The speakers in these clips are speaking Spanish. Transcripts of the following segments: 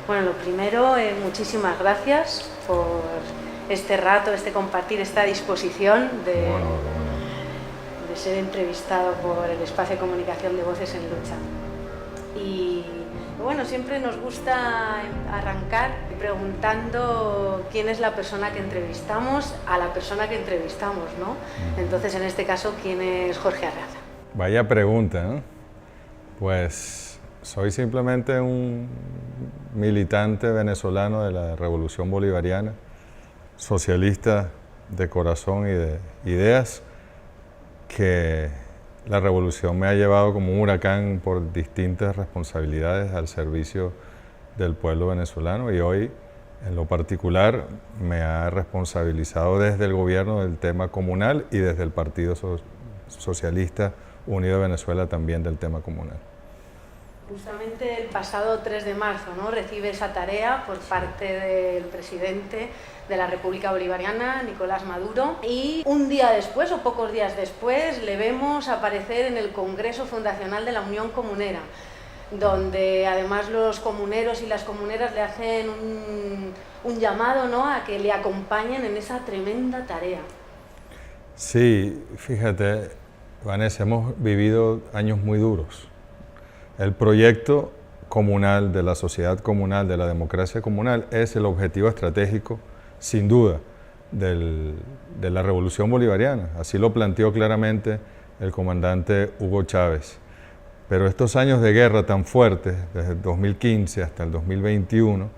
Bueno, lo primero, muchísimas gracias por este rato, este compartir, esta disposición de ser entrevistado por el espacio de comunicación de Voces en Lucha. Y bueno, siempre nos gusta arrancar preguntando quién es la persona que entrevistamos a la persona que entrevistamos, ¿no? Entonces, en este caso, ¿quién es Jorge Arraza? Vaya pregunta, ¿no? Pues soy simplemente un militante venezolano de la Revolución Bolivariana, socialista de corazón y de ideas, que la revolución me ha llevado como un huracán por distintas responsabilidades al servicio del pueblo venezolano, y hoy, en lo particular, me ha responsabilizado desde el gobierno del tema comunal y desde el Partido Socialista Unido de Venezuela también del tema comunal. Justamente el pasado 3 de marzo, ¿no?, recibe esa tarea por parte del presidente de la República Bolivariana, Nicolás Maduro, y un día después, o pocos días después, le vemos aparecer en el Congreso Fundacional de la Unión Comunera, donde además los comuneros y las comuneras le hacen un llamado, ¿no?, a que le acompañen en esa tremenda tarea. Sí, fíjate, Vanessa, hemos vivido años muy duros. El proyecto comunal, de la sociedad comunal, de la democracia comunal, es el objetivo estratégico, sin duda, de la Revolución Bolivariana. Así lo planteó claramente el comandante Hugo Chávez. Pero estos años de guerra tan fuertes, desde el 2015 hasta el 2021,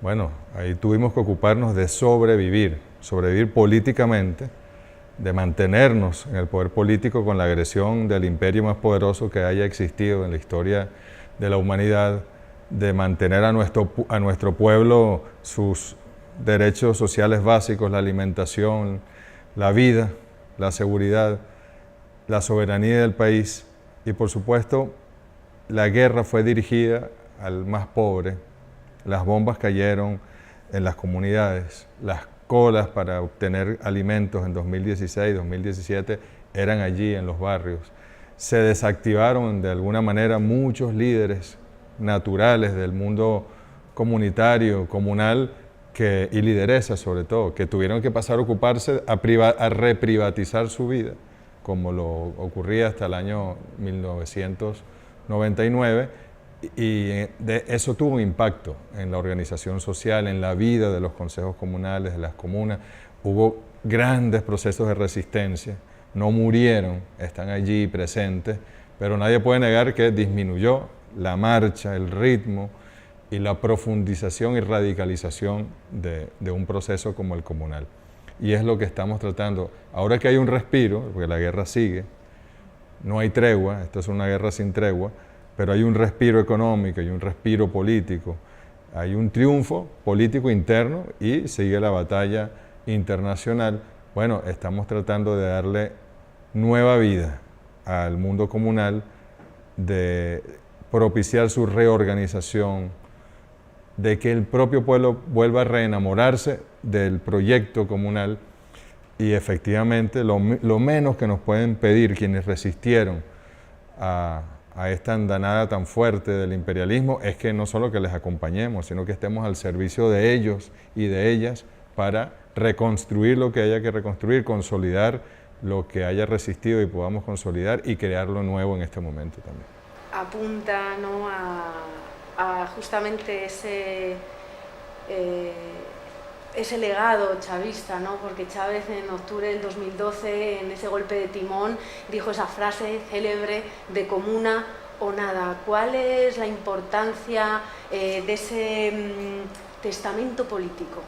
bueno, ahí tuvimos que ocuparnos de sobrevivir políticamente, de mantenernos en el poder político con la agresión del imperio más poderoso que haya existido en la historia de la humanidad, de mantener a nuestro pueblo sus derechos sociales básicos, la alimentación, la vida, la seguridad, la soberanía del país. Y por supuesto, la guerra fue dirigida al más pobre, las bombas cayeron en las comunidades, las colas para obtener alimentos en 2016, 2017 eran allí en los barrios. Se desactivaron de alguna manera muchos líderes naturales del mundo comunitario, comunal, y lideresas sobre todo, que tuvieron que pasar a ocuparse, a reprivatizar su vida, como lo ocurría hasta el año 1999, y eso tuvo un impacto en la organización social, en la vida de los consejos comunales, de las comunas. Hubo grandes procesos de resistencia, no murieron, están allí presentes, pero nadie puede negar que disminuyó la marcha, el ritmo y la profundización y radicalización de un proceso como el comunal. Y es lo que estamos tratando. Ahora que hay un respiro, porque la guerra sigue, no hay tregua, esto es una guerra sin tregua, pero hay un respiro económico y un respiro político, hay un triunfo político interno y sigue la batalla internacional. Bueno, estamos tratando de darle nueva vida al mundo comunal, de propiciar su reorganización, de que el propio pueblo vuelva a reenamorarse del proyecto comunal, y efectivamente lo menos que nos pueden pedir quienes resistieron a esta andanada tan fuerte del imperialismo es que no solo que les acompañemos, sino que estemos al servicio de ellos y de ellas para reconstruir lo que haya que reconstruir, consolidar lo que haya resistido y podamos consolidar y crear lo nuevo en este momento también. Apunta, ¿no?, a justamente ese legado chavista, ¿no?, porque Chávez en octubre del 2012, en ese golpe de timón, dijo esa frase célebre de comuna o nada. ¿Cuál es la importancia de ese testamento político?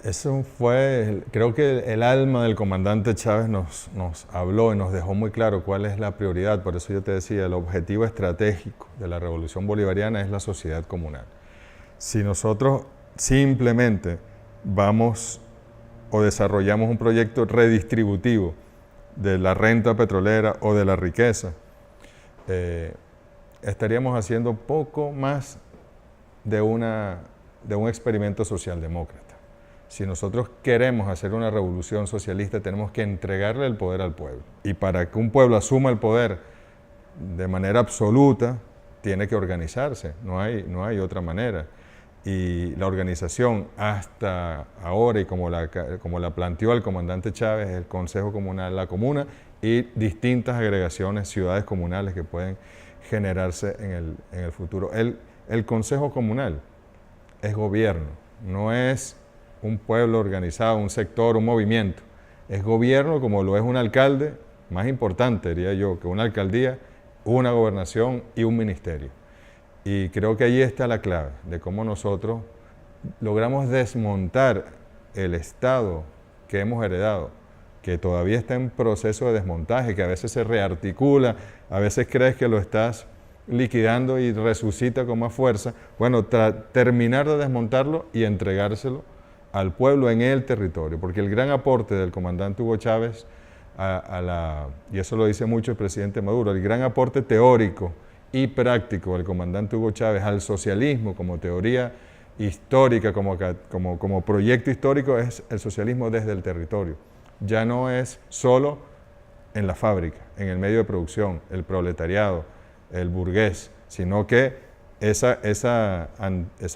Eso fue, creo que el alma del comandante Chávez nos habló y nos dejó muy claro cuál es la prioridad. Por eso yo te decía, el objetivo estratégico de la Revolución Bolivariana es la sociedad comunal. Si nosotros simplemente vamos o desarrollamos un proyecto redistributivo de la renta petrolera o de la riqueza, estaríamos haciendo poco más de un experimento socialdemócrata. Si nosotros queremos hacer una revolución socialista, tenemos que entregarle el poder al pueblo. Y para que un pueblo asuma el poder de manera absoluta, tiene que organizarse, no hay otra manera. Y la organización hasta ahora, y como la planteó el comandante Chávez, el Consejo Comunal, la comuna y distintas agregaciones, ciudades comunales que pueden generarse en el futuro. El Consejo Comunal es gobierno, no es un pueblo organizado, un sector, un movimiento. Es gobierno como lo es un alcalde, más importante diría yo que una alcaldía, una gobernación y un ministerio. Y creo que ahí está la clave de cómo nosotros logramos desmontar el Estado que hemos heredado, que todavía está en proceso de desmontaje, que a veces se rearticula, a veces crees que lo estás liquidando y resucita con más fuerza. Bueno, terminar de desmontarlo y entregárselo al pueblo en el territorio, porque el gran aporte del comandante Hugo Chávez, y eso lo dice mucho el presidente Maduro, el gran aporte teórico y práctico del comandante Hugo Chávez al socialismo como teoría histórica, como proyecto histórico, es el socialismo desde el territorio. Ya no es solo en la fábrica, en el medio de producción, el proletariado, el burgués, sino que esa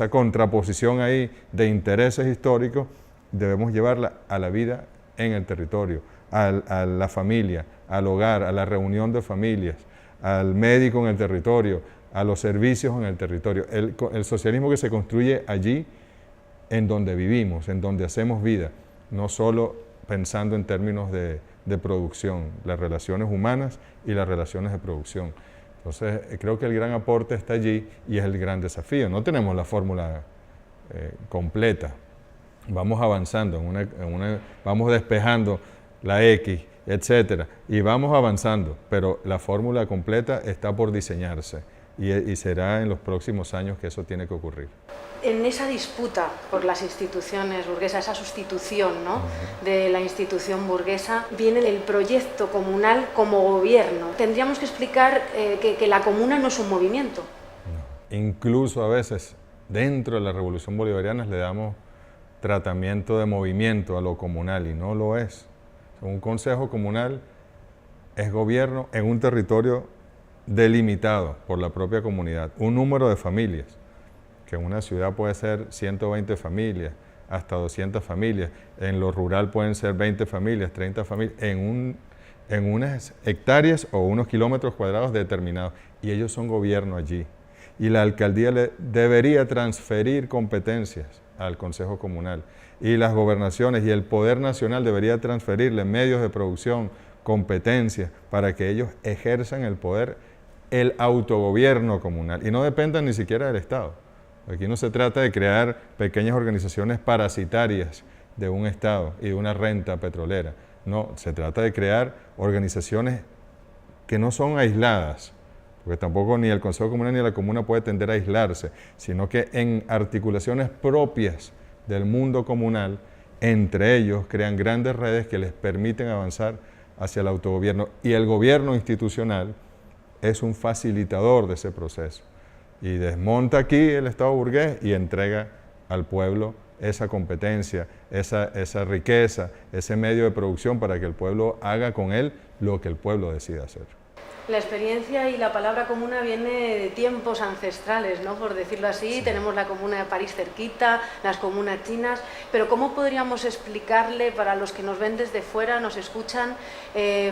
contraposición ahí de intereses históricos debemos llevarla a la vida en el territorio, a la familia, al hogar, a la reunión de familias, al médico en el territorio, a los servicios en el territorio. El socialismo que se construye allí, en donde vivimos, en donde hacemos vida, no solo pensando en términos de producción, las relaciones humanas y las relaciones de producción. Entonces, creo que el gran aporte está allí y es el gran desafío. No tenemos la fórmula completa. Vamos avanzando, vamos despejando la X, etcétera, y vamos avanzando, pero la fórmula completa está por diseñarse y será en los próximos años que eso tiene que ocurrir. En esa disputa por las instituciones burguesas, esa sustitución, ¿no?, de la institución burguesa, viene el proyecto comunal como gobierno. Tendríamos que explicar que la comuna no es un movimiento. No. Incluso a veces dentro de la Revolución Bolivariana le damos tratamiento de movimiento a lo comunal y no lo es. Un consejo comunal es gobierno en un territorio delimitado por la propia comunidad, un número de familias, que en una ciudad puede ser 120 familias, hasta 200 familias, en lo rural pueden ser 20 familias, 30 familias, en unas hectáreas o unos kilómetros cuadrados determinados, y ellos son gobierno allí. Y la alcaldía debería transferir competencias al Consejo Comunal, y las gobernaciones y el Poder Nacional debería transferirle medios de producción, competencias, para que ellos ejerzan el poder, el autogobierno comunal, y no dependan ni siquiera del Estado. Aquí no se trata de crear pequeñas organizaciones parasitarias de un Estado y de una renta petrolera. No, se trata de crear organizaciones que no son aisladas, porque tampoco ni el Consejo Comunal ni la comuna puede tender a aislarse, sino que en articulaciones propias del mundo comunal, entre ellos crean grandes redes que les permiten avanzar hacia el autogobierno. Y el gobierno institucional es un facilitador de ese proceso. Y desmonta aquí el Estado burgués y entrega al pueblo esa competencia, esa riqueza, ese medio de producción para que el pueblo haga con él lo que el pueblo decida hacer. La experiencia y la palabra comuna viene de tiempos ancestrales, ¿no?, por decirlo así. Sí. Tenemos la comuna de París cerquita, las comunas chinas, pero ¿cómo podríamos explicarle para los que nos ven desde fuera, nos escuchan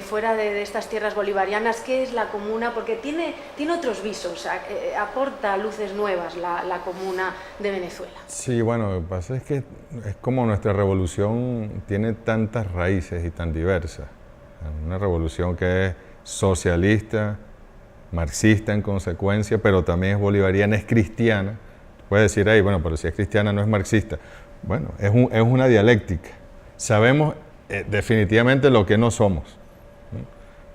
fuera de estas tierras bolivarianas, qué es la comuna? Porque tiene otros visos, aporta luces nuevas la comuna de Venezuela. Sí, bueno, lo que pasa es que es como nuestra revolución tiene tantas raíces y tan diversas. Una revolución que es socialista, marxista en consecuencia, pero también es bolivariana, es cristiana. Puedes decir ahí, bueno, pero si es cristiana no es marxista. Bueno, es una dialéctica. Sabemos definitivamente lo que no somos.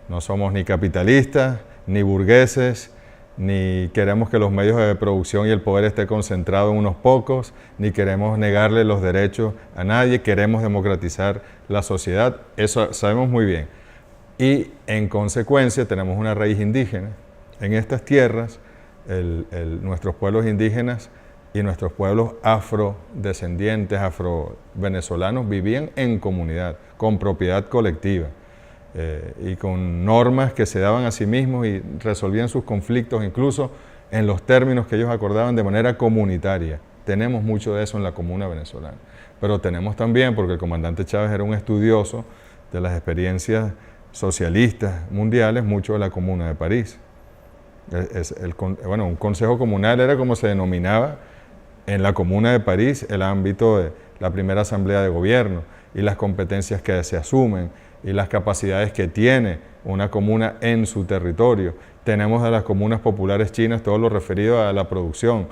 No somos ni capitalistas, ni burgueses, ni queremos que los medios de producción y el poder esté concentrado en unos pocos, ni queremos negarle los derechos a nadie, queremos democratizar la sociedad. Eso sabemos muy bien. Y en consecuencia tenemos una raíz indígena. En estas tierras, nuestros pueblos indígenas y nuestros pueblos afrodescendientes, afrovenezolanos, vivían en comunidad, con propiedad colectiva y con normas que se daban a sí mismos y resolvían sus conflictos incluso en los términos que ellos acordaban de manera comunitaria. Tenemos mucho de eso en la comuna venezolana, pero tenemos también, porque el comandante Chávez era un estudioso de las experiencias socialistas mundiales, mucho de la Comuna de París. Un consejo comunal era como se denominaba en la Comuna de París el ámbito de la primera asamblea de gobierno y las competencias que se asumen y las capacidades que tiene una comuna en su territorio. Tenemos de las comunas populares chinas todo lo referido a la producción.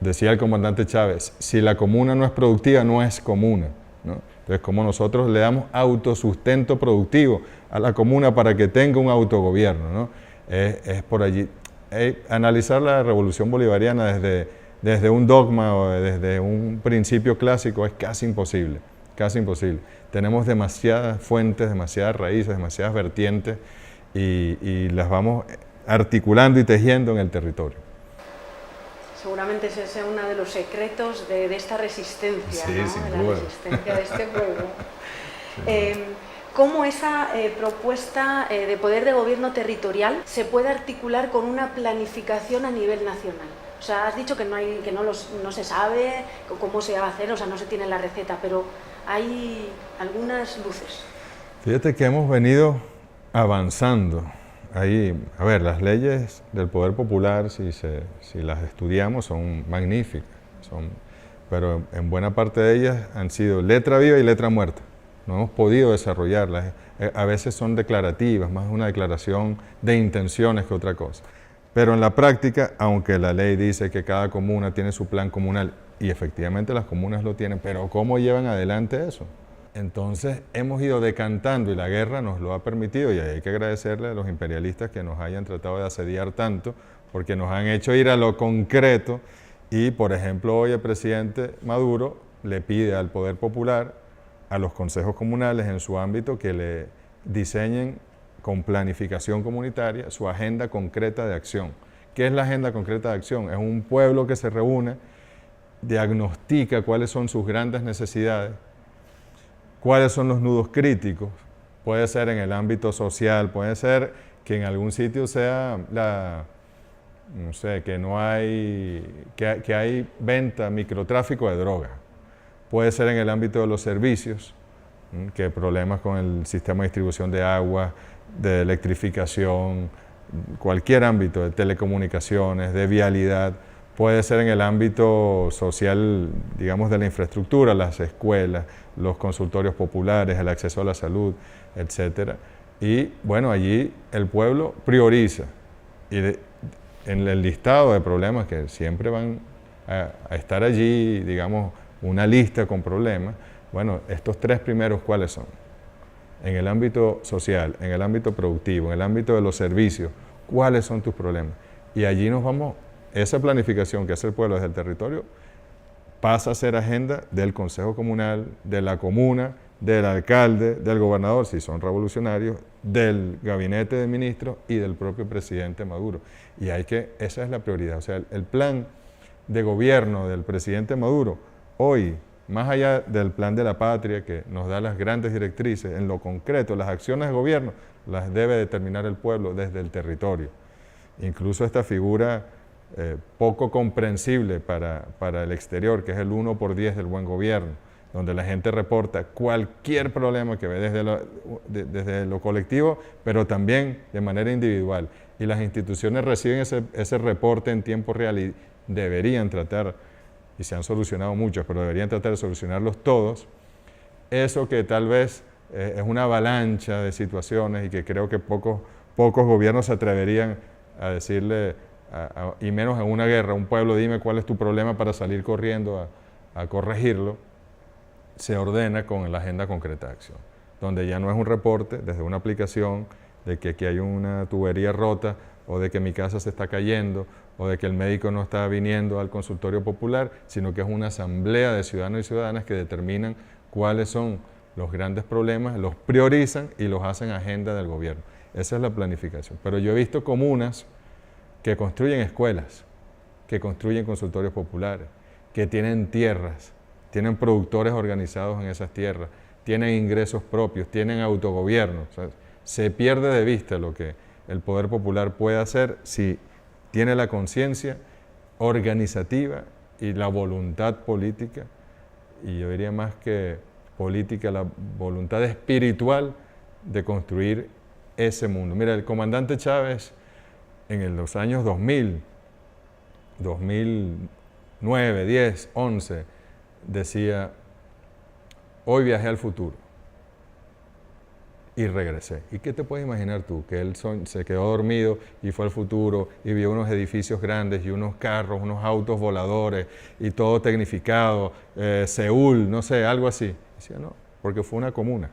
Decía el comandante Chávez, si la comuna no es productiva, no es comuna, ¿no? Entonces, como nosotros le damos autosustento productivo a la comuna para que tenga un autogobierno, ¿no? Es por allí. Analizar la revolución bolivariana desde un dogma o desde un principio clásico es casi imposible, casi imposible. Tenemos demasiadas fuentes, demasiadas raíces, demasiadas vertientes y las vamos articulando y tejiendo en el territorio. Seguramente ese es uno de los secretos de esta resistencia, sí, ¿no? sin de duda. La resistencia de este pueblo. ¿Cómo esa propuesta de poder de gobierno territorial se puede articular con una planificación a nivel nacional? O sea, has dicho que no se sabe cómo se va a hacer, o sea, no se tiene la receta, pero hay algunas luces. Fíjate que hemos venido avanzando. Ahí, a ver, las leyes del poder popular, si las estudiamos, son magníficas, pero en buena parte de ellas han sido letra viva y letra muerta. No hemos podido desarrollarlas. A veces son declarativas, más una declaración de intenciones que otra cosa. Pero en la práctica, aunque la ley dice que cada comuna tiene su plan comunal, y efectivamente las comunas lo tienen, pero ¿cómo llevan adelante eso? Entonces hemos ido decantando y la guerra nos lo ha permitido y hay que agradecerle a los imperialistas que nos hayan tratado de asediar tanto porque nos han hecho ir a lo concreto y, por ejemplo, hoy el presidente Maduro le pide al Poder Popular, a los consejos comunales en su ámbito que le diseñen con planificación comunitaria su agenda concreta de acción. ¿Qué es la agenda concreta de acción? Es un pueblo que se reúne, diagnostica cuáles son sus grandes necesidades, cuáles son los nudos críticos, puede ser en el ámbito social, puede ser que en algún sitio sea no sé, que hay venta, microtráfico de drogas, puede ser en el ámbito de los servicios, que hay problemas con el sistema de distribución de agua, de electrificación, cualquier ámbito de telecomunicaciones, de vialidad, puede ser en el ámbito social, digamos, de la infraestructura, las escuelas, los consultorios populares, el acceso a la salud, etc. Y bueno, allí el pueblo prioriza. Y en el listado de problemas que siempre van a estar allí, digamos, una lista con problemas, bueno, estos tres primeros, ¿cuáles son? En el ámbito social, en el ámbito productivo, en el ámbito de los servicios, ¿cuáles son tus problemas? Y allí nos vamos. Esa planificación que hace el pueblo desde el territorio pasa a ser agenda del Consejo Comunal, de la comuna, del alcalde, del gobernador, si son revolucionarios, del gabinete de ministros y del propio presidente Maduro. Y esa es la prioridad. O sea, el plan de gobierno del presidente Maduro, hoy, más allá del plan de la patria que nos da las grandes directrices, en lo concreto, las acciones de gobierno las debe determinar el pueblo desde el territorio. Incluso esta figura poco comprensible para el exterior, que es el 1/10 del buen gobierno, donde la gente reporta cualquier problema que ve desde lo colectivo, pero también de manera individual. Y las instituciones reciben ese reporte en tiempo real y deberían tratar, y se han solucionado muchos, pero deberían tratar de solucionarlos todos. Eso que tal vez es una avalancha de situaciones y que creo que pocos gobiernos se atreverían a decirle, y menos en una guerra, a un pueblo, dime cuál es tu problema para salir corriendo a corregirlo, se ordena con la agenda concreta de acción, donde ya no es un reporte desde una aplicación de que aquí hay una tubería rota o de que mi casa se está cayendo o de que el médico no está viniendo al consultorio popular, sino que es una asamblea de ciudadanos y ciudadanas que determinan cuáles son los grandes problemas, los priorizan y los hacen agenda del gobierno. Esa es la planificación. Pero yo he visto comunas que construyen escuelas, que construyen consultorios populares, que tienen tierras, tienen productores organizados en esas tierras, tienen ingresos propios, tienen autogobierno. O sea, se pierde de vista lo que el poder popular puede hacer si tiene la conciencia organizativa y la voluntad política, y yo diría más que política, la voluntad espiritual de construir ese mundo. Mira, el comandante Chávez en los años 2000, 2009, 10, 11, decía, hoy viajé al futuro y regresé. ¿Y qué te puedes imaginar tú? Que él se quedó dormido y fue al futuro y vio unos edificios grandes y unos carros, unos autos voladores y todo tecnificado, Seúl, no sé, algo así. Decía, no, porque fue una comuna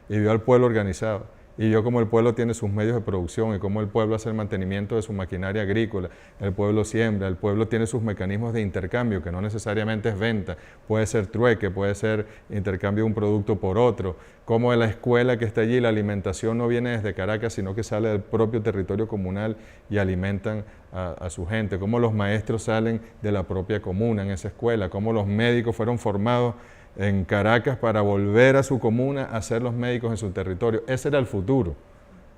y vio al pueblo organizado. Y vio cómo el pueblo tiene sus medios de producción y cómo el pueblo hace el mantenimiento de su maquinaria agrícola, el pueblo siembra, el pueblo tiene sus mecanismos de intercambio, que no necesariamente es venta, puede ser trueque, puede ser intercambio de un producto por otro, cómo en la escuela que está allí la alimentación no viene desde Caracas, sino que sale del propio territorio comunal y alimentan a su gente, cómo los maestros salen de la propia comuna en esa escuela, cómo los médicos fueron formados en Caracas para volver a su comuna a ser los médicos en su territorio. Ese era el futuro.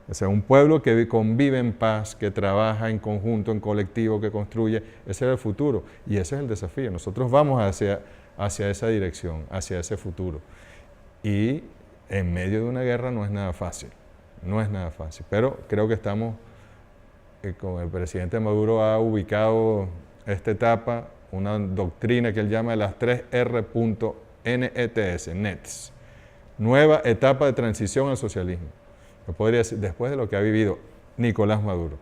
O sea, un pueblo que convive en paz, que trabaja en conjunto, en colectivo, que construye. Ese era el futuro y ese es el desafío. Nosotros vamos hacia esa dirección, hacia ese futuro. Y en medio de una guerra no es nada fácil, no es nada fácil. Pero creo que estamos, con el presidente Maduro ha ubicado esta etapa, una doctrina que él llama de las 3R.NETS, NETS, nueva etapa de transición al socialismo. Yo podría decir, después de lo que ha vivido Nicolás Maduro,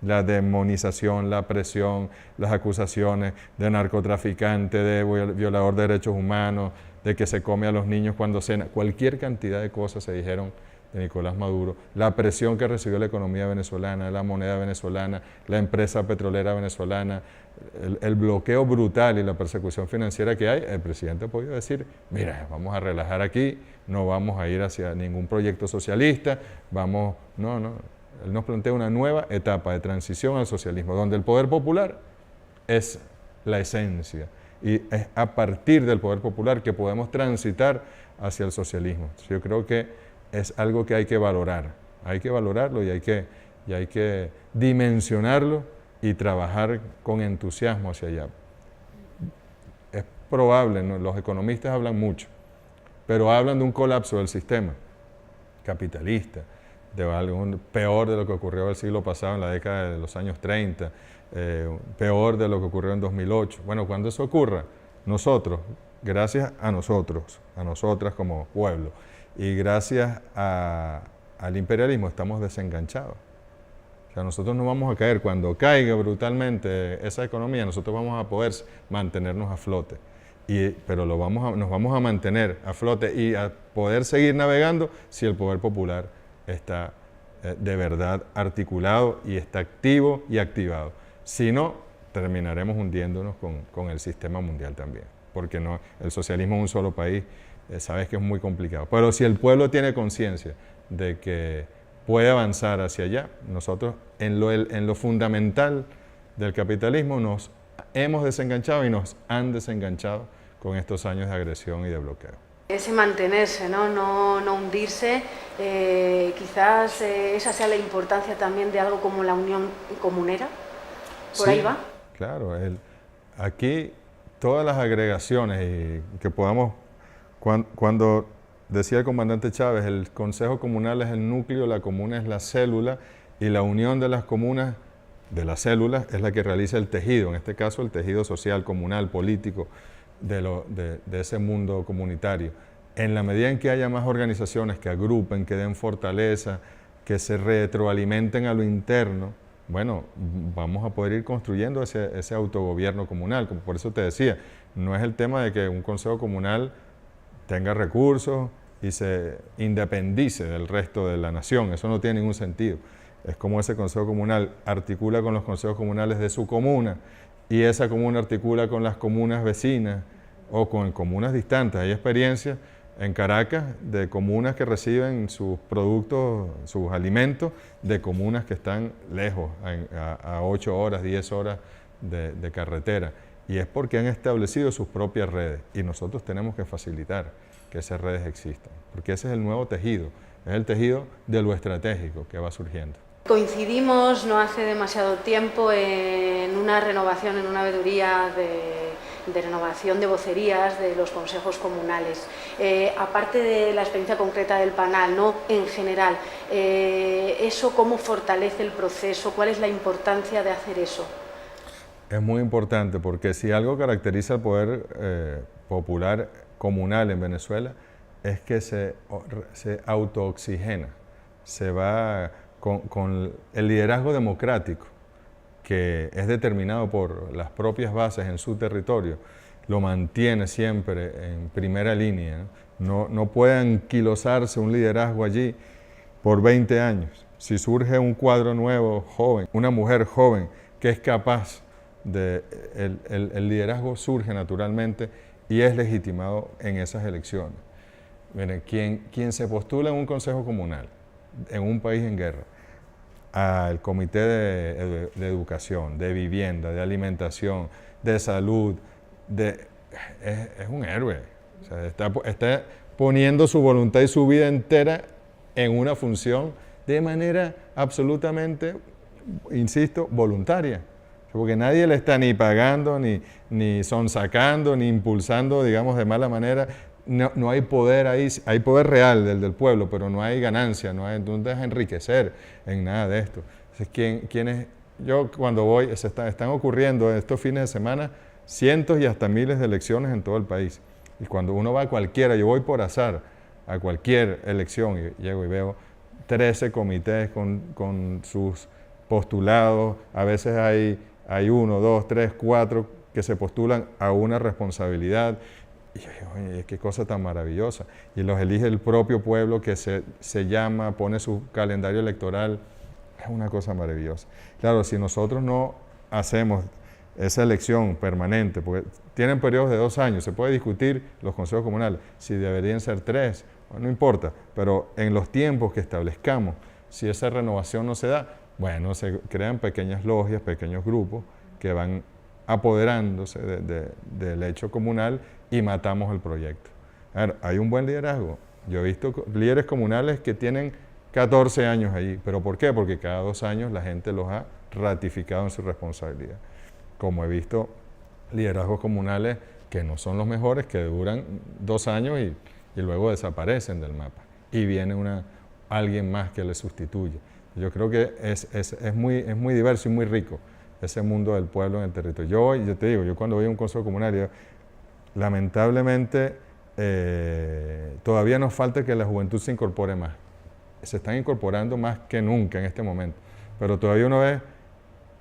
la demonización, la presión, las acusaciones de narcotraficante, de violador de derechos humanos, de que se come a los niños cuando cena, cualquier cantidad de cosas se dijeron de Nicolás Maduro, la presión que recibió la economía venezolana, la moneda venezolana, la empresa petrolera venezolana, el bloqueo brutal y la persecución financiera que hay, el presidente ha podido decir, mira, vamos a relajar aquí, no vamos a ir hacia ningún proyecto socialista, no, él nos plantea una nueva etapa de transición al socialismo, donde el poder popular es la esencia y es a partir del poder popular que podemos transitar hacia el socialismo. Entonces, yo creo que es algo que hay que valorarlo y hay que dimensionarlo y trabajar con entusiasmo hacia allá. Es probable, ¿no? Los economistas hablan mucho, pero hablan de un colapso del sistema capitalista, de algo peor de lo que ocurrió el siglo pasado en la década de los años 30, peor de lo que ocurrió en 2008. Bueno, cuando eso ocurra, nosotros, gracias a nosotros, a nosotras como pueblo, y gracias al imperialismo estamos desenganchados. O sea, nosotros no vamos a caer. Cuando caiga brutalmente esa economía, nosotros vamos a poder mantenernos a flote. Pero nos vamos a mantener a flote y a poder seguir navegando si el poder popular está de verdad articulado y está activo y activado. Si no, terminaremos hundiéndonos con el sistema mundial también. Porque no, el socialismo en un solo país, sabes que es muy complicado. Pero si el pueblo tiene conciencia de que puede avanzar hacia allá, nosotros en lo fundamental del capitalismo nos hemos desenganchado y nos han desenganchado con estos años de agresión y de bloqueo. Ese mantenerse, no hundirse, quizás esa sea la importancia también de algo como la unión comunera, por sí, ahí va. Claro, aquí todas las agregaciones y que podamos, cuando decía el comandante Chávez, el Consejo Comunal es el núcleo, la comuna es la célula y la unión de las comunas, de las células, es la que realiza el tejido, en este caso el tejido social, comunal, político, de ese mundo comunitario. En la medida en que haya más organizaciones que agrupen, que den fortaleza, que se retroalimenten a lo interno, bueno, vamos a poder ir construyendo ese autogobierno comunal. Como por eso te decía, no es el tema de que un consejo comunal tenga recursos y se independice del resto de la nación. Eso no tiene ningún sentido. Es como ese consejo comunal articula con los consejos comunales de su comuna y esa comuna articula con las comunas vecinas o con comunas distantes. Hay experiencias en Caracas de comunas que reciben sus productos, sus alimentos, de comunas que están lejos, a 8 horas, 10 horas de carretera. Y es porque han establecido sus propias redes y nosotros tenemos que facilitar que esas redes existan, porque ese es el nuevo tejido, es el tejido de lo estratégico que va surgiendo. Coincidimos no hace demasiado tiempo en una renovación, en una veeduría de renovación de vocerías de los consejos comunales. Aparte de la experiencia concreta del PANAL, ¿no? En general, ¿eso cómo fortalece el proceso? ¿Cuál es la importancia de hacer eso? Es muy importante porque si algo caracteriza al poder popular comunal en Venezuela es que se autooxigena, se va con el liderazgo democrático que es determinado por las propias bases en su territorio, lo mantiene siempre en primera línea. No puede anquilosarse un liderazgo allí por 20 años. Si surge un cuadro nuevo, joven, una mujer joven que es capaz el liderazgo surge naturalmente y es legitimado en esas elecciones. Miren, quien se postula en un consejo comunal, en un país en guerra, al comité de educación, de vivienda, de alimentación, de salud, es un héroe. O sea, está poniendo su voluntad y su vida entera en una función de manera absolutamente, insisto, voluntaria. Porque nadie le está ni pagando, ni sonsacando, ni impulsando, digamos, de mala manera. No hay poder ahí, hay poder real del pueblo, pero no hay ganancia, no te deja enriquecer en nada de esto. Entonces, yo cuando voy, están ocurriendo estos fines de semana cientos y hasta miles de elecciones en todo el país. Y cuando uno va a cualquiera, yo voy por azar a cualquier elección y llego y veo 13 comités con sus postulados, a veces hay 1, 2, 3, 4 que se postulan a una responsabilidad. Y yo digo, oye, qué cosa tan maravillosa. Y los elige el propio pueblo que se llama, pone su calendario electoral. Es una cosa maravillosa. Claro, si nosotros no hacemos esa elección permanente, porque tienen periodos de 2 años, se puede discutir los consejos comunales, si deberían ser 3, bueno, no importa, pero en los tiempos que establezcamos, si esa renovación no se da, bueno, se crean pequeñas logias, pequeños grupos que van apoderándose del hecho comunal y matamos el proyecto. A ver, hay un buen liderazgo. Yo he visto líderes comunales que tienen 14 años allí. ¿Pero por qué? Porque cada 2 años la gente los ha ratificado en su responsabilidad. Como he visto liderazgos comunales que no son los mejores, que duran 2 años y luego desaparecen del mapa. Y viene alguien más que les sustituye. Yo creo que es muy diverso y muy rico ese mundo del pueblo en el territorio. Yo te digo, yo cuando voy a un consejo comunal, lamentablemente todavía nos falta que la juventud se incorpore más. Se están incorporando más que nunca en este momento. Pero todavía uno ve,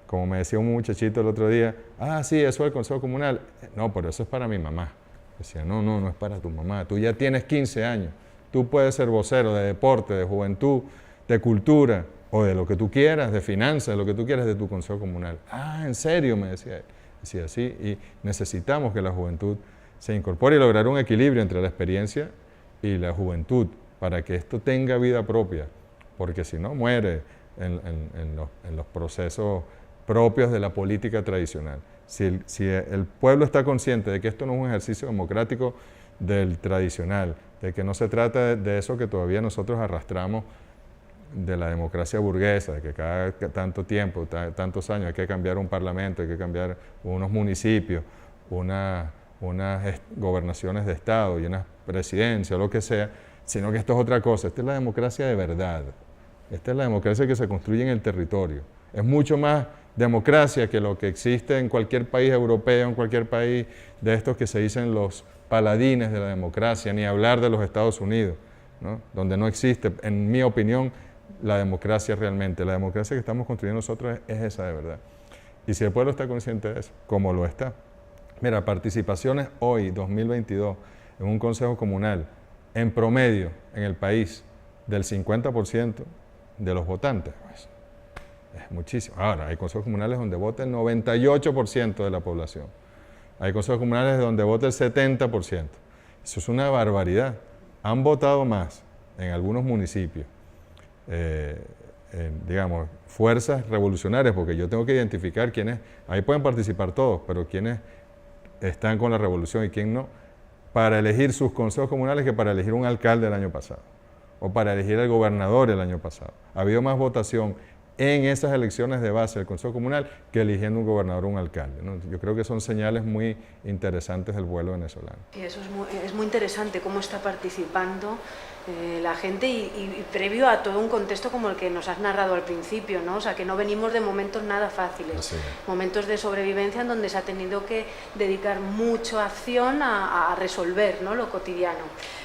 como me decía un muchachito el otro día, sí, eso es el consejo comunal. No, pero eso es para mi mamá. Decía, no es para tu mamá. Tú ya tienes 15 años. Tú puedes ser vocero de deporte, de juventud, de cultura, o de lo que tú quieras, de finanzas, de lo que tú quieras de tu consejo comunal. ¿En serio? Me decía él. Decía, sí, y necesitamos que la juventud se incorpore y lograr un equilibrio entre la experiencia y la juventud para que esto tenga vida propia, porque si no muere en los procesos propios de la política tradicional. Si el pueblo está consciente de que esto no es un ejercicio democrático del tradicional, de que no se trata de eso que todavía nosotros arrastramos de la democracia burguesa, de que cada tanto tiempo, tantos años hay que cambiar un parlamento, hay que cambiar unos municipios, unas gobernaciones de Estado y unas presidencias, lo que sea, sino que esto es otra cosa. Esta es la democracia de verdad. Esta es la democracia que se construye en el territorio. Es mucho más democracia que lo que existe en cualquier país europeo, en cualquier país de estos que se dicen los paladines de la democracia, ni hablar de los Estados Unidos, ¿no? Donde no existe, en mi opinión, la democracia realmente. La democracia que estamos construyendo nosotros es esa de verdad. Y si el pueblo está consciente de eso, como lo está. Mira, participaciones hoy, 2022, en un consejo comunal, en promedio en el país, del 50% de los votantes. Pues, es muchísimo. Ahora, hay consejos comunales donde vota el 98% de la población. Hay consejos comunales donde vota el 70%. Eso es una barbaridad. Han votado más en algunos municipios, digamos, fuerzas revolucionarias, porque yo tengo que identificar quiénes, ahí pueden participar todos, pero quiénes están con la revolución y quién no, para elegir sus consejos comunales que para elegir un alcalde el año pasado, o para elegir al gobernador el año pasado. Ha habido más votación en esas elecciones de base del Consejo Comunal que eligiendo un gobernador o un alcalde, ¿no? Yo creo que son señales muy interesantes del pueblo venezolano. Y eso es muy interesante, cómo está participando la gente y previo a todo un contexto como el que nos has narrado al principio, ¿no? O sea, que no venimos de momentos nada fáciles, momentos de sobrevivencia en donde se ha tenido que dedicar mucha acción a resolver, ¿no?, lo cotidiano.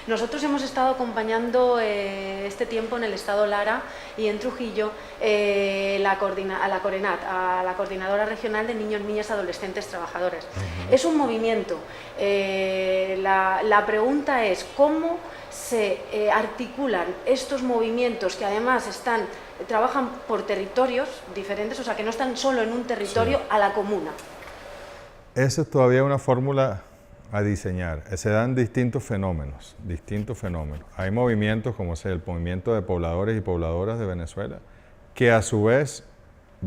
Nosotros hemos estado acompañando este tiempo en el Estado Lara y en Trujillo a la Corenat, a la Coordinadora Regional de Niños, Niñas, Adolescentes Trabajadoras. Es un movimiento. La pregunta es, ¿cómo se articulan estos movimientos que además trabajan por territorios diferentes, o sea, que no están solo en un territorio, a la comuna? Esa es todavía una fórmula a diseñar. Se dan distintos fenómenos. Hay movimientos como el movimiento de pobladores y pobladoras de Venezuela, que a su vez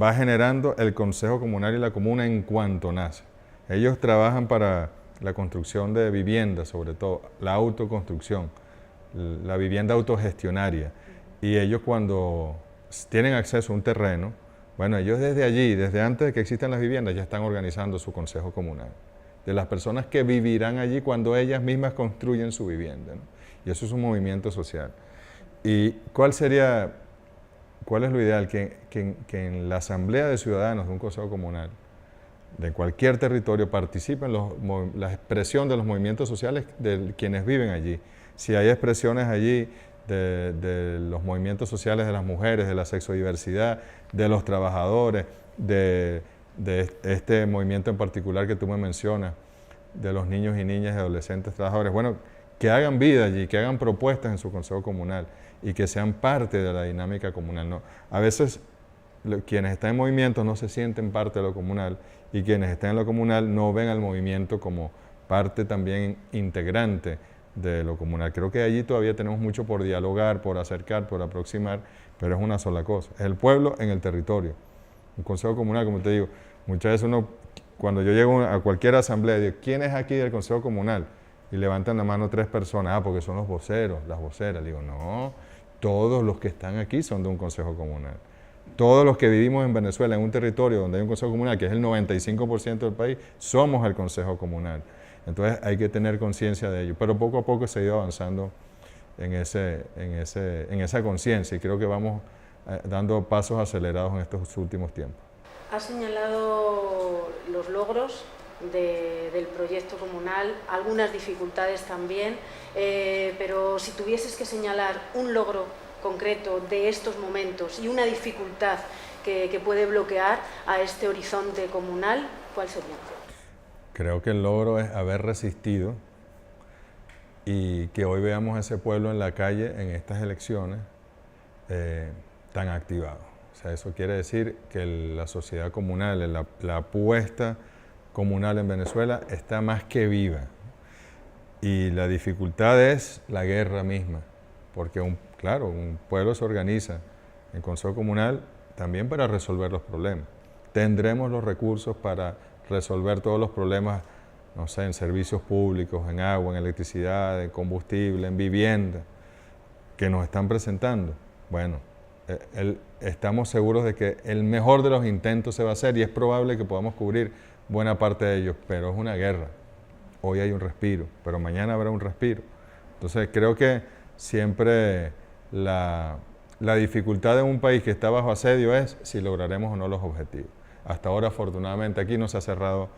va generando el Consejo Comunal y la comuna en cuanto nace. Ellos trabajan para la construcción de viviendas, sobre todo la autoconstrucción, la vivienda autogestionaria, y ellos cuando tienen acceso a un terreno, bueno, ellos desde allí, desde antes de que existan las viviendas, ya están organizando su consejo comunal, de las personas que vivirán allí cuando ellas mismas construyen su vivienda, ¿no? Y eso es un movimiento social. ¿Y cuál es lo ideal? Que en la asamblea de ciudadanos de un consejo comunal, de cualquier territorio, participen la expresión de los movimientos sociales de quienes viven allí. Si hay expresiones allí de los movimientos sociales de las mujeres, de la sexodiversidad, de los trabajadores, de este movimiento en particular que tú me mencionas, de los niños y niñas y adolescentes trabajadores, bueno, que hagan vida allí, que hagan propuestas en su consejo comunal y que sean parte de la dinámica comunal, ¿no? A veces quienes están en movimiento no se sienten parte de lo comunal y quienes están en lo comunal no ven al movimiento como parte también integrante de lo comunal. Creo que allí todavía tenemos mucho por dialogar, por acercar, por aproximar, pero es una sola cosa, es el pueblo en el territorio. Un consejo comunal, como te digo, muchas veces cuando yo llego a cualquier asamblea, digo, ¿quién es aquí del consejo comunal? Y levantan la mano 3 personas, porque son los voceros, las voceras. Digo, no, todos los que están aquí son de un consejo comunal. Todos los que vivimos en Venezuela, en un territorio donde hay un consejo comunal, que es el 95% del país, somos el consejo comunal. Entonces hay que tener conciencia de ello, pero poco a poco se ha ido avanzando en esa conciencia y creo que vamos dando pasos acelerados en estos últimos tiempos. Has señalado los logros del proyecto comunal, algunas dificultades también, pero si tuvieses que señalar un logro concreto de estos momentos y una dificultad que puede bloquear a este horizonte comunal, ¿cuál sería? Creo que el logro es haber resistido y que hoy veamos a ese pueblo en la calle en estas elecciones tan activado. O sea, eso quiere decir que la sociedad comunal, la apuesta comunal en Venezuela está más que viva. Y la dificultad es la guerra misma, porque un pueblo se organiza en consejo comunal también para resolver los problemas. Tendremos los recursos para resolver todos los problemas, no sé, en servicios públicos, en agua, en electricidad, en combustible, en vivienda, que nos están presentando. Bueno, estamos seguros de que el mejor de los intentos se va a hacer y es probable que podamos cubrir buena parte de ellos, pero es una guerra. Hoy hay un respiro, pero mañana habrá un respiro. Entonces creo que siempre la dificultad de un país que está bajo asedio es si lograremos o no los objetivos. Hasta ahora, afortunadamente, aquí no se ha cerrado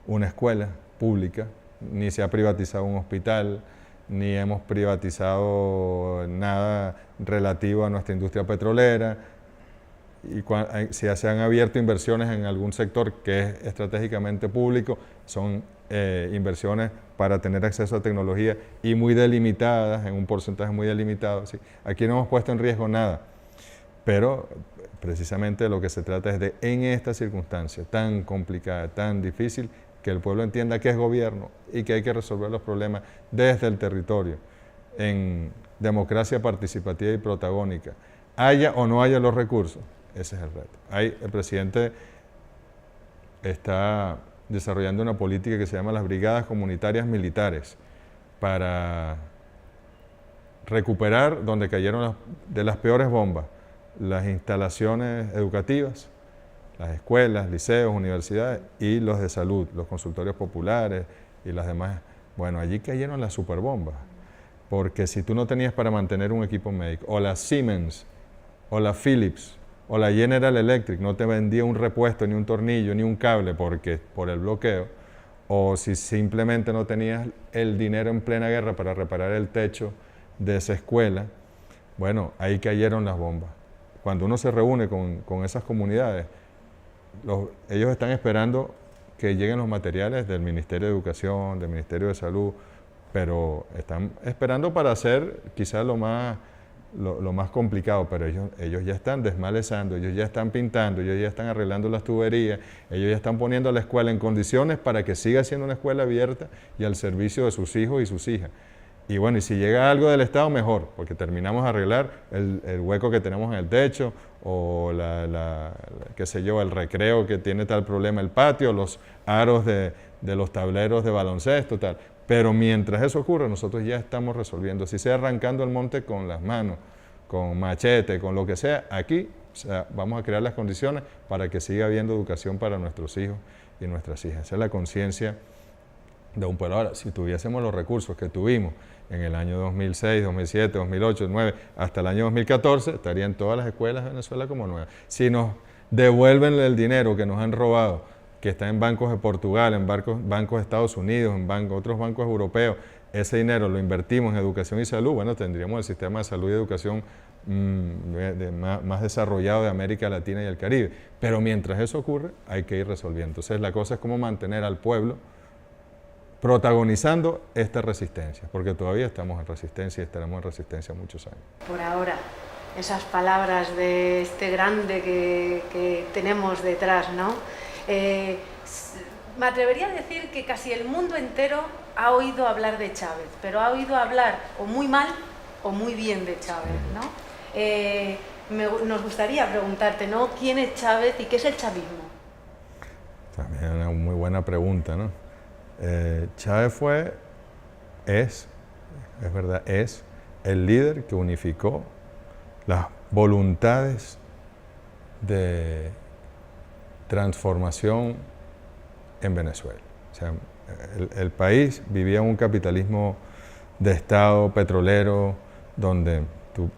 una escuela pública, ni se ha privatizado un hospital, ni hemos privatizado nada relativo a nuestra industria petrolera. Y si se han abierto inversiones en algún sector que es estratégicamente público, son inversiones para tener acceso a tecnología y muy delimitadas, en un porcentaje muy delimitado. ¿Sí? Aquí no hemos puesto en riesgo nada, pero precisamente lo que se trata es de, en esta circunstancia tan complicada, tan difícil, que el pueblo entienda que es gobierno y que hay que resolver los problemas desde el territorio, en democracia participativa y protagónica. Haya o no haya los recursos, ese es el reto. El presidente está desarrollando una política que se llama las brigadas comunitarias militares para recuperar donde cayeron de las peores bombas, las instalaciones educativas, las escuelas, liceos, universidades y los de salud, los consultorios populares y las demás. Bueno, allí cayeron las superbombas, porque si tú no tenías para mantener un equipo médico, o la Siemens, o la Philips, o la General Electric no te vendía un repuesto, ni un tornillo, ni un cable por el bloqueo, o si simplemente no tenías el dinero en plena guerra para reparar el techo de esa escuela, bueno, ahí cayeron las bombas. Cuando uno se reúne con esas comunidades, ellos están esperando que lleguen los materiales del Ministerio de Educación, del Ministerio de Salud, pero están esperando para hacer quizás lo más complicado, pero ellos ya están desmalezando, ellos ya están pintando, ellos ya están arreglando las tuberías, ellos ya están poniendo a la escuela en condiciones para que siga siendo una escuela abierta y al servicio de sus hijos y sus hijas. Y bueno, y si llega algo del Estado, mejor, porque terminamos de arreglar el hueco que tenemos en el techo, o qué sé yo, el recreo que tiene tal problema, el patio, los aros de los tableros de baloncesto, tal. Pero mientras eso ocurre, nosotros ya estamos resolviendo, si sea arrancando el monte con las manos, con machete, con lo que sea, aquí vamos a crear las condiciones para que siga habiendo educación para nuestros hijos y nuestras hijas. Esa es la conciencia de un pueblo. Ahora, si tuviésemos los recursos que tuvimos en el año 2006, 2007, 2008, 2009, hasta el año 2014, estarían todas las escuelas de Venezuela como nuevas. Si nos devuelven el dinero que nos han robado, que está en bancos de Portugal, en bancos de Estados Unidos, en otros bancos europeos, ese dinero lo invertimos en educación y salud, bueno, tendríamos el sistema de salud y educación más desarrollado de América Latina y el Caribe. Pero mientras eso ocurre, hay que ir resolviendo. Entonces la cosa es cómo mantener al pueblo protagonizando esta resistencia, porque todavía estamos en resistencia y estaremos en resistencia muchos años. Por ahora, esas palabras de este grande que tenemos detrás, ¿no? Me atrevería a decir que casi el mundo entero ha oído hablar de Chávez, pero ha oído hablar o muy mal o muy bien de Chávez, ¿no? Nos gustaría preguntarte, ¿no? ¿Quién es Chávez y qué es el chavismo? También una muy buena pregunta, ¿no? Chávez es el líder que unificó las voluntades de transformación en Venezuela. O sea, el país vivía un capitalismo de Estado petrolero donde tú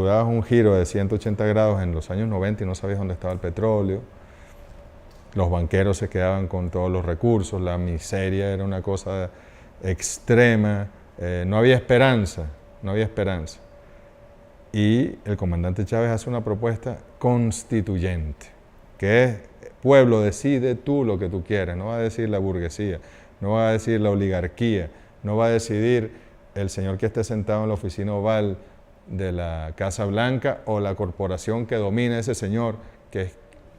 dabas un giro de 180 grados en los años 90 y no sabías dónde estaba el petróleo. Los banqueros se quedaban con todos los recursos, la miseria era una cosa extrema, no había esperanza. Y el comandante Chávez hace una propuesta constituyente, que es: pueblo, decide tú lo que tú quieres, no va a decir la burguesía, no va a decir la oligarquía, no va a decidir el señor que esté sentado en la oficina oval de la Casa Blanca o la corporación que domina ese señor, que es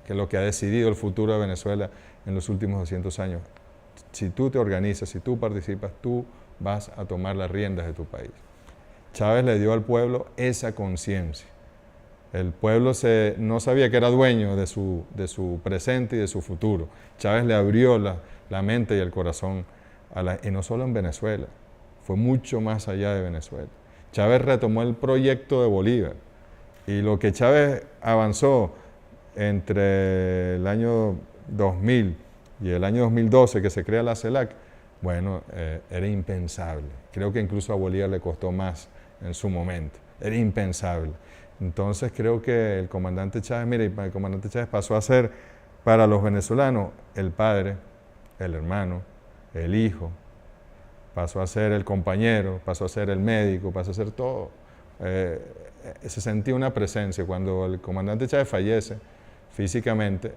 lo que ha decidido el futuro de Venezuela en los últimos 200 años. Si tú te organizas, si tú participas, tú vas a tomar las riendas de tu país. Chávez le dio al pueblo esa conciencia. El pueblo no sabía que era dueño de su presente y de su futuro. Chávez le abrió la mente y el corazón, y no solo en Venezuela, fue mucho más allá de Venezuela. Chávez retomó el proyecto de Bolívar, y lo que Chávez avanzó entre el año 2000 y el año 2012, que se crea la CELAC, bueno, era impensable. Creo que incluso a Bolívar le costó más en su momento. Era impensable. Entonces creo que el comandante Chávez pasó a ser para los venezolanos el padre, el hermano, el hijo, pasó a ser el compañero, pasó a ser el médico, pasó a ser todo. Se sentía una presencia. Cuando el comandante Chávez fallece físicamente,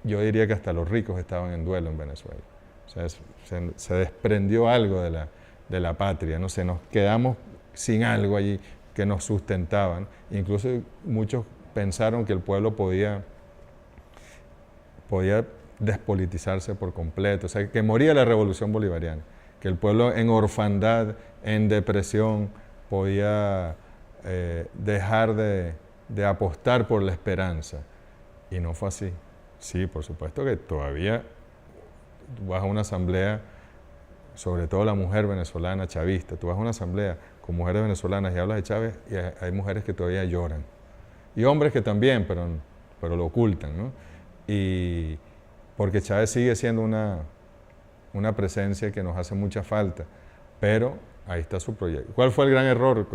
yo diría que hasta los ricos estaban en duelo en Venezuela. O sea, se desprendió algo de la patria, ¿no? Nos quedamos sin algo allí que nos sustentaban. Incluso muchos pensaron que el pueblo podía despolitizarse por completo, o sea, que moría la revolución bolivariana, que el pueblo en orfandad, en depresión, podía dejar de apostar por la esperanza. Y no fue así. Sí, por supuesto que todavía tú vas a una asamblea, sobre todo la mujer venezolana chavista, tú vas a una asamblea con mujeres venezolanas y hablas de Chávez y hay mujeres que todavía lloran. y hombres que también, pero lo ocultan, ¿no? Y porque Chávez sigue siendo una presencia que nos hace mucha falta, pero ahí está su proyecto. ¿Cuál fue el gran error?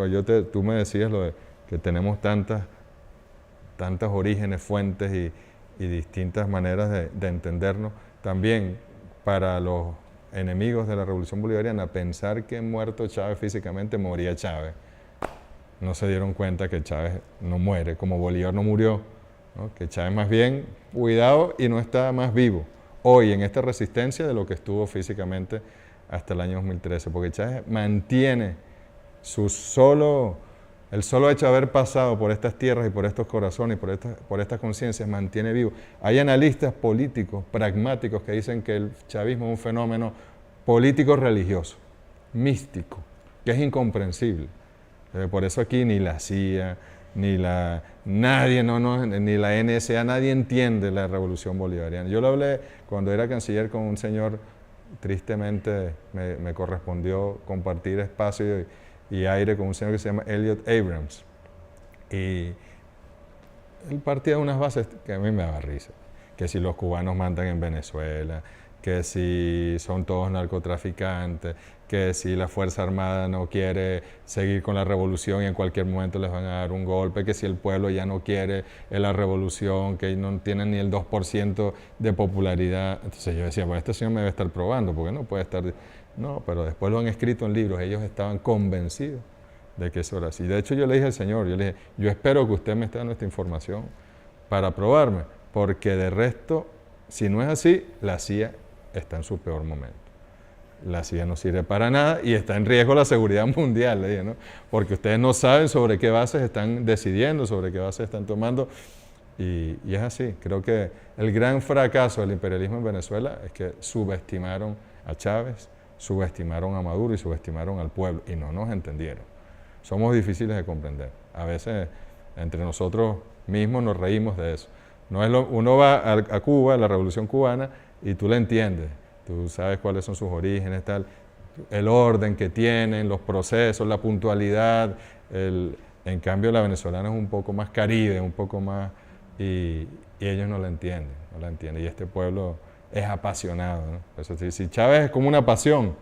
Tú me decías lo de que tenemos tantos orígenes, fuentes y distintas maneras de entendernos. También para los enemigos de la Revolución Bolivariana, pensar que muerto Chávez físicamente, moría Chávez. No se dieron cuenta que Chávez no muere, como Bolívar no murió, ¿no? Que Chávez más bien cuidado y no está más vivo hoy en esta resistencia de lo que estuvo físicamente hasta el año 2013, porque Chávez mantiene el solo hecho de haber pasado por estas tierras y por estos corazones y por estas conciencias mantiene vivo. Hay analistas políticos, pragmáticos, que dicen que el chavismo es un fenómeno político-religioso, místico, que es incomprensible. Por eso aquí ni la CIA, ni la NSA, nadie entiende la revolución bolivariana. Yo lo hablé cuando era canciller con un señor, tristemente me correspondió compartir espacio y aire con un señor que se llama Elliot Abrams. Y él partía de unas bases que a mí me daba risa, que si los cubanos mandan en Venezuela, que si son todos narcotraficantes, que si la Fuerza Armada no quiere seguir con la revolución y en cualquier momento les van a dar un golpe, que si el pueblo ya no quiere la revolución, que no tienen ni el 2% de popularidad. Entonces yo decía, pues este señor me debe estar probando, porque no puede estar... No, pero después lo han escrito en libros, ellos estaban convencidos de que eso era así. De hecho yo le dije al señor, yo espero que usted me esté dando esta información para probarme, porque de resto, si no es así, la CIA está en su peor momento. La CIA no sirve para nada y está en riesgo la seguridad mundial, le dije, ¿no? Porque ustedes no saben sobre qué bases están decidiendo, sobre qué bases están tomando, y es así. Creo que el gran fracaso del imperialismo en Venezuela es que subestimaron a Chávez, subestimaron a Maduro y subestimaron al pueblo, y no nos entendieron. Somos difíciles de comprender. A veces entre nosotros mismos nos reímos de eso. No es uno va a Cuba, a la Revolución Cubana, y tú la entiendes. Tú sabes cuáles son sus orígenes, tal, el orden que tienen, los procesos, la puntualidad. En cambio, la venezolana es un poco más caribe, un poco más... Y ellos no la entienden, no la entienden. Y este pueblo es apasionado, ¿no? Eso sí, si Chávez es como una pasión,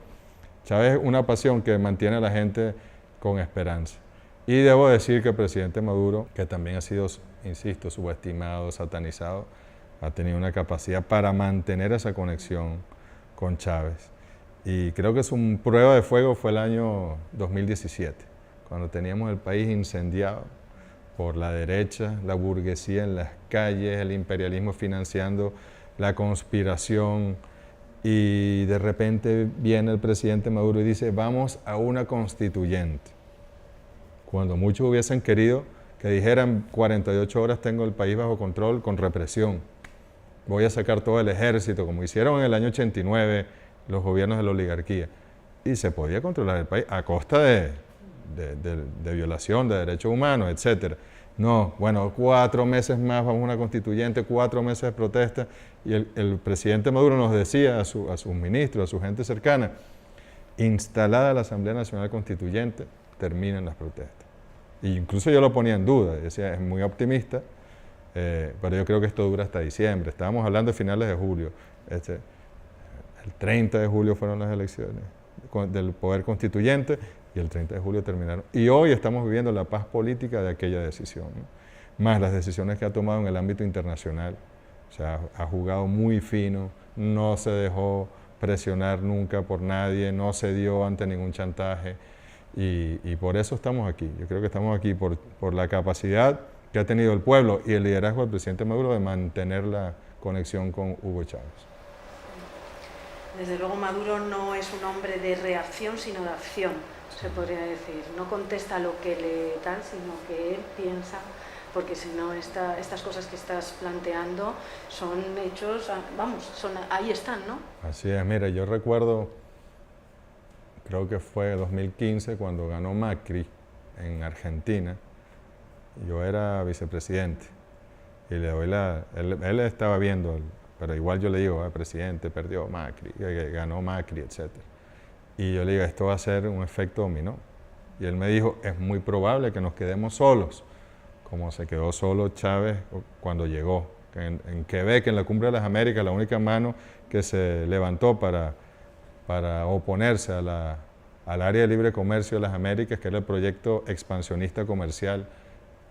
Chávez es una pasión que mantiene a la gente con esperanza. Y debo decir que el presidente Maduro, que también ha sido, insisto, subestimado, satanizado, ha tenido una capacidad para mantener esa conexión con Chávez. Y creo que su prueba de fuego fue el año 2017, cuando teníamos el país incendiado por la derecha, la burguesía en las calles, el imperialismo financiando la conspiración, y de repente viene el presidente Maduro y dice, vamos a una constituyente. Cuando muchos hubiesen querido que dijeran 48 horas tengo el país bajo control con represión. Voy a sacar todo el ejército, como hicieron en el año 89 los gobiernos de la oligarquía. Y se podía controlar el país a costa de violación de derechos humanos, etc. No, bueno, 4 meses más, vamos a una constituyente, 4 meses de protesta. Y el presidente Maduro nos decía a sus ministros, a su gente cercana, instalada la Asamblea Nacional Constituyente, terminan las protestas. E incluso yo lo ponía en duda, decía, es muy optimista, pero yo creo que esto dura hasta diciembre. Estábamos hablando de finales de julio. El 30 de julio fueron las elecciones del poder constituyente y el 30 de julio terminaron. Y hoy estamos viviendo la paz política de aquella decisión, ¿no? Más las decisiones que ha tomado en el ámbito internacional. O sea, ha jugado muy fino, no se dejó presionar nunca por nadie, no se dio ante ningún chantaje. Y por eso estamos aquí. Yo creo que estamos aquí por la capacidad que ha tenido el pueblo y el liderazgo del presidente Maduro de mantener la conexión con Hugo Chávez. Desde luego Maduro no es un hombre de reacción, sino de acción, se podría decir. No contesta lo que le tal, sino que él piensa, porque si no estas cosas que estás planteando son hechos, vamos, ahí están, ¿no? Así es, mira, yo recuerdo, creo que fue 2015 cuando ganó Macri en Argentina. Yo era vicepresidente y le doy él estaba viendo, pero igual yo le digo, presidente, perdió Macri, ganó Macri, etc. Y yo le digo, esto va a ser un efecto dominó. Y él me dijo, es muy probable que nos quedemos solos como se quedó solo Chávez cuando llegó. En Quebec, en la Cumbre de las Américas, la única mano que se levantó para oponerse al área de libre comercio de las Américas, que era el proyecto expansionista comercial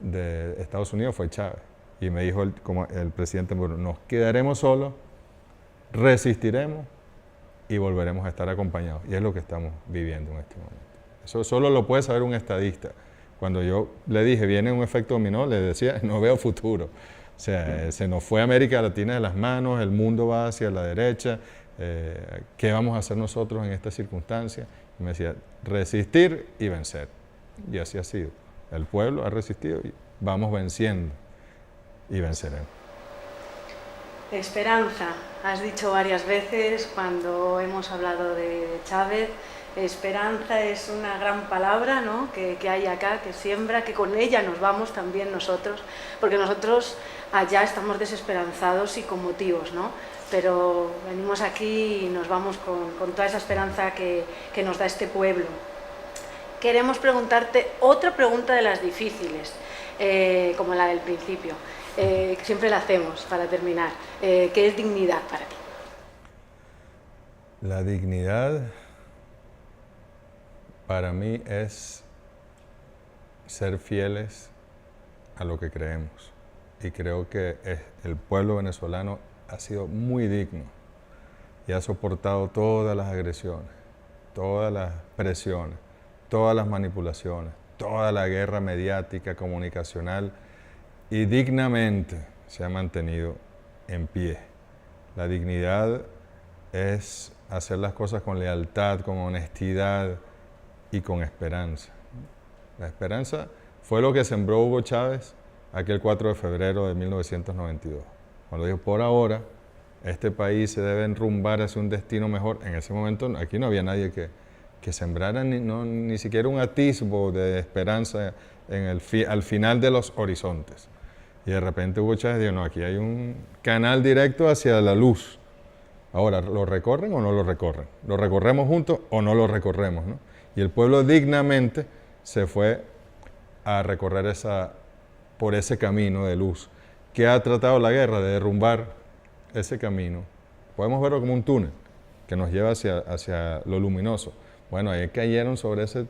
de Estados Unidos, fue Chávez. Y me dijo como el presidente Maduro, nos quedaremos solos, resistiremos y volveremos a estar acompañados. Y es lo que estamos viviendo en este momento. Eso solo lo puede saber un estadista. Cuando yo le dije, viene un efecto dominó, le decía, no veo futuro. O sea, se nos fue América Latina de las manos, el mundo va hacia la derecha, ¿qué vamos a hacer nosotros en esta circunstancia? Y me decía, resistir y vencer. Y así ha sido. El pueblo ha resistido y vamos venciendo y venceremos. Esperanza, has dicho varias veces cuando hemos hablado de Chávez. Esperanza es una gran palabra, ¿no? que hay acá, que siembra, que con ella nos vamos también nosotros, porque nosotros allá estamos desesperanzados y con motivos, ¿no? Pero venimos aquí y nos vamos con toda esa esperanza que nos da este pueblo. Queremos preguntarte otra pregunta de las difíciles, como la del principio, que siempre la hacemos para terminar. ¿Qué es dignidad para ti? La dignidad para mí es ser fieles a lo que creemos. Y creo que el pueblo venezolano ha sido muy digno y ha soportado todas las agresiones, todas las presiones, todas las manipulaciones, toda la guerra mediática, comunicacional, y dignamente se ha mantenido en pie. La dignidad es hacer las cosas con lealtad, con honestidad y con esperanza. La esperanza fue lo que sembró Hugo Chávez aquel 4 de febrero de 1992, cuando dijo, por ahora, este país se debe enrumbar hacia un destino mejor. En ese momento aquí no había nadie que sembrara ni siquiera un atisbo de esperanza al final de los horizontes. Y de repente Hugo Chávez dijo, no, aquí hay un canal directo hacia la luz. Ahora, ¿lo recorren o no lo recorren? ¿Lo recorremos juntos o no lo recorremos, ¿no? Y el pueblo dignamente se fue a recorrer por ese camino de luz. ¿Qué ha tratado la guerra? De derrumbar ese camino. Podemos verlo como un túnel que nos lleva hacia lo luminoso. Bueno, ahí cayeron sobre ese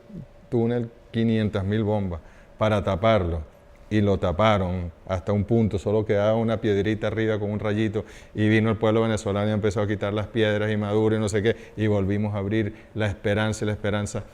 túnel 500.000 bombas para taparlo. Y lo taparon hasta un punto, solo quedaba una piedrita arriba con un rayito y vino el pueblo venezolano y empezó a quitar las piedras y Maduro y no sé qué, y volvimos a abrir la esperanza y la esperanza.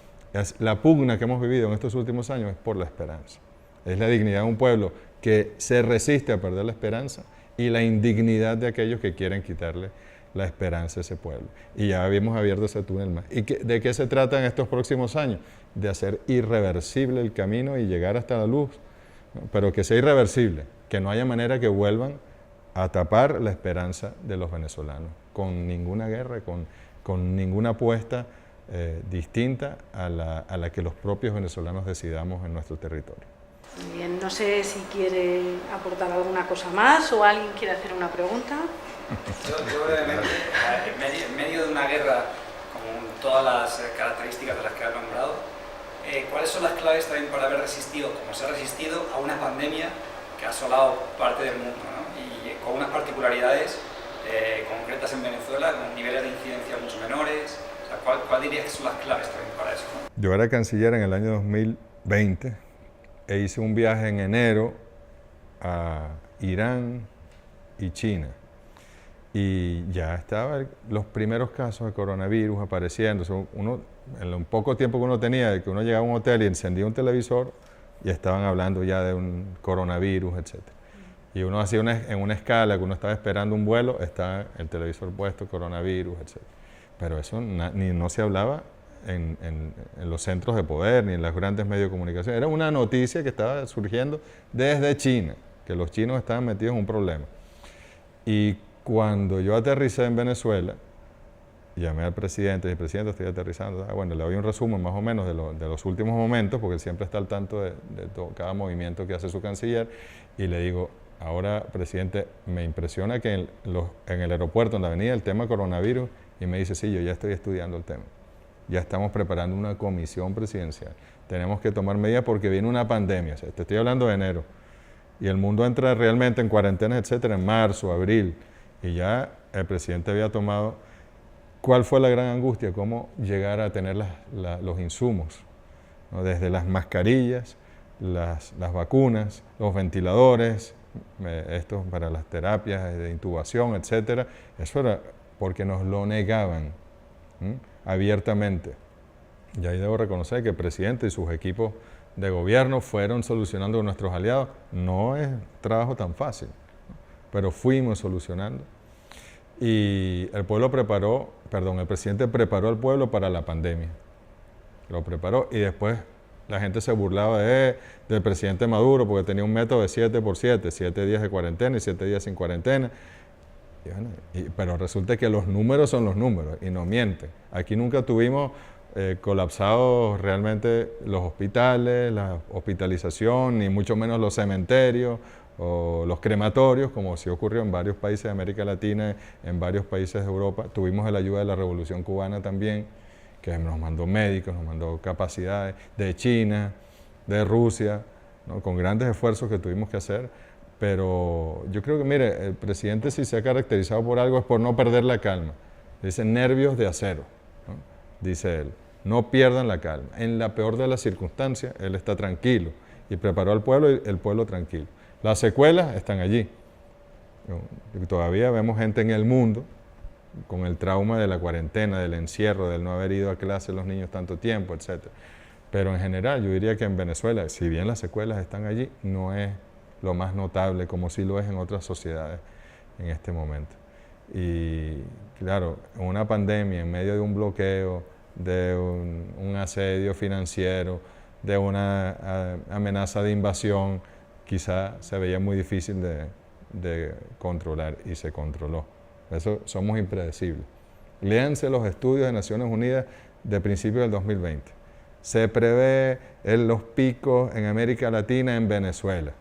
La pugna que hemos vivido en estos últimos años es por la esperanza. Es la dignidad de un pueblo que se resiste a perder la esperanza y la indignidad de aquellos que quieren quitarle la esperanza a ese pueblo. Y ya habíamos abierto ese túnel más. ¿Y de qué se trata en estos próximos años? De hacer irreversible el camino y llegar hasta la luz, ¿no? Pero que sea irreversible, que no haya manera que vuelvan a tapar la esperanza de los venezolanos, con ninguna guerra, con ninguna apuesta distinta a la que los propios venezolanos decidamos en nuestro territorio. Bien, no sé si quiere aportar alguna cosa más o alguien quiere hacer una pregunta. Yo brevemente, en medio de una guerra con todas las características de las que has nombrado, ¿cuáles son las claves también para haber resistido, como se ha resistido, a una pandemia que ha asolado parte del mundo, ¿no? Y con unas particularidades concretas en Venezuela, con niveles de incidencia mucho menores? O sea, ¿cuál dirías que son las claves también para eso, ¿no? Yo era canciller en el año 2020 e hice un viaje en enero a Irán y China. Y ya estaban los primeros casos de coronavirus apareciendo. Uno, en lo poco tiempo que uno tenía, de que uno llegaba a un hotel y encendía un televisor, y estaban hablando ya de un coronavirus, etc. Y uno hacía en una escala, que uno estaba esperando un vuelo, está el televisor puesto, coronavirus, etc. Pero eso no se hablaba en los centros de poder, ni en los grandes medios de comunicación. Era una noticia que estaba surgiendo desde China, que los chinos estaban metidos en un problema. Y cuando yo aterricé en Venezuela, llamé al presidente y dije, presidente, estoy aterrizando. Bueno, le doy un resumen más o menos de los últimos momentos, porque él siempre está al tanto de cada movimiento que hace su canciller, y le digo, ahora, presidente, me impresiona que en el aeropuerto, en la avenida, el tema coronavirus, y me dice, sí, yo ya estoy estudiando el tema. Ya estamos preparando una comisión presidencial. Tenemos que tomar medidas porque viene una pandemia. O sea, te estoy hablando de enero. y el mundo entra realmente en cuarentenas, etcétera, en marzo, abril, y ya el presidente había tomado. ¿Cuál fue la gran angustia? Cómo llegar a tener los insumos, ¿no? Desde las mascarillas, las vacunas, los ventiladores, estos para las terapias de intubación, etcétera. Eso era porque nos lo negaban abiertamente. Y ahí debo reconocer que el presidente y sus equipos de gobierno fueron solucionando con nuestros aliados. No es trabajo tan fácil, ¿no? Pero fuimos solucionando. Y el presidente preparó al pueblo para la pandemia. Lo preparó y después la gente se burlaba del presidente Maduro porque tenía un método de 7x7, 7 días de cuarentena y 7 días sin cuarentena. Y bueno, pero resulta que los números son los números y no mienten. Aquí nunca tuvimos colapsados realmente los hospitales, la hospitalización, ni mucho menos los cementerios o los crematorios, como sí ocurrió en varios países de América Latina, en varios países de Europa. Tuvimos la ayuda de la Revolución Cubana también, que nos mandó médicos, nos mandó capacidades, de China, de Rusia, ¿no? Con grandes esfuerzos que tuvimos que hacer. Pero yo creo que, mire, el presidente si se ha caracterizado por algo es por no perder la calma. Dice nervios de acero, ¿no? Dice él, no pierdan la calma. En la peor de las circunstancias, él está tranquilo y preparó al pueblo y el pueblo tranquilo. Las secuelas están allí. Todavía vemos gente en el mundo con el trauma de la cuarentena, del encierro, del no haber ido a clase los niños tanto tiempo, etc. Pero en general yo diría que en Venezuela, si bien las secuelas están allí, no es lo más notable como sí lo es en otras sociedades en este momento. Y claro, en una pandemia, en medio de un bloqueo, de un asedio financiero, de una amenaza de invasión, quizá se veía muy difícil de controlar y se controló. Eso somos impredecibles. Léanse los estudios de Naciones Unidas de principios del 2020. Se prevé los picos en América Latina en Venezuela,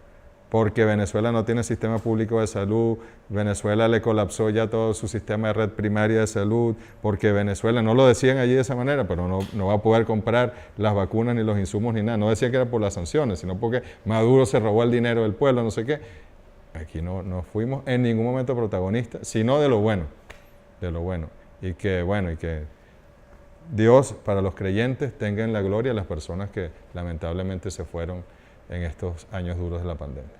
porque Venezuela no tiene sistema público de salud, Venezuela le colapsó ya todo su sistema de red primaria de salud, porque Venezuela, no lo decían allí de esa manera, pero no va a poder comprar las vacunas ni los insumos ni nada. No decían que era por las sanciones, sino porque Maduro se robó el dinero del pueblo, no sé qué. Aquí no fuimos en ningún momento protagonistas, sino de lo bueno, Y que Dios, para los creyentes, tenga en la gloria a las personas que lamentablemente se fueron en estos años duros de la pandemia.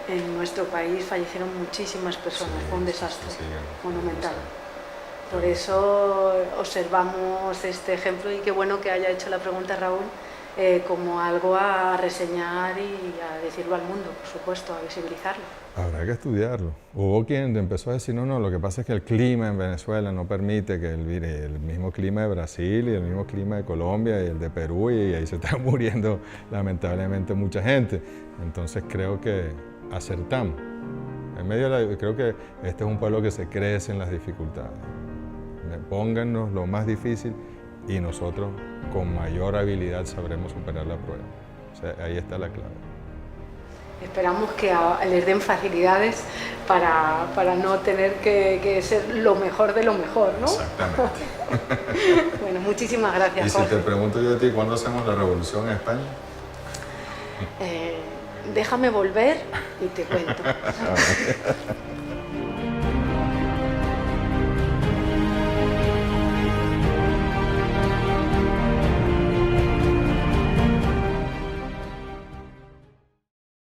En nuestro país fallecieron muchísimas personas, fue un desastre monumental. Por eso observamos este ejemplo y qué bueno que haya hecho la pregunta Raúl, como algo a reseñar y a decirlo al mundo, por supuesto, a visibilizarlo. Habrá que estudiarlo. Hubo quien empezó a decir, no, lo que pasa es que el clima en Venezuela no permite que el mismo clima de Brasil y el mismo clima de Colombia y el de Perú, y ahí se está muriendo lamentablemente mucha gente. Entonces creo que acertamos. Creo que este es un pueblo que se crece en las dificultades. Pónganos lo más difícil y nosotros con mayor habilidad sabremos superar la prueba. O sea, ahí está la clave. Esperamos que les den facilidades para no tener que ser lo mejor de lo mejor, ¿no? Exactamente. Bueno, muchísimas gracias, Y si Jorge. te pregunto yo a ti, ¿cuándo hacemos la revolución en España? Déjame volver y te cuento.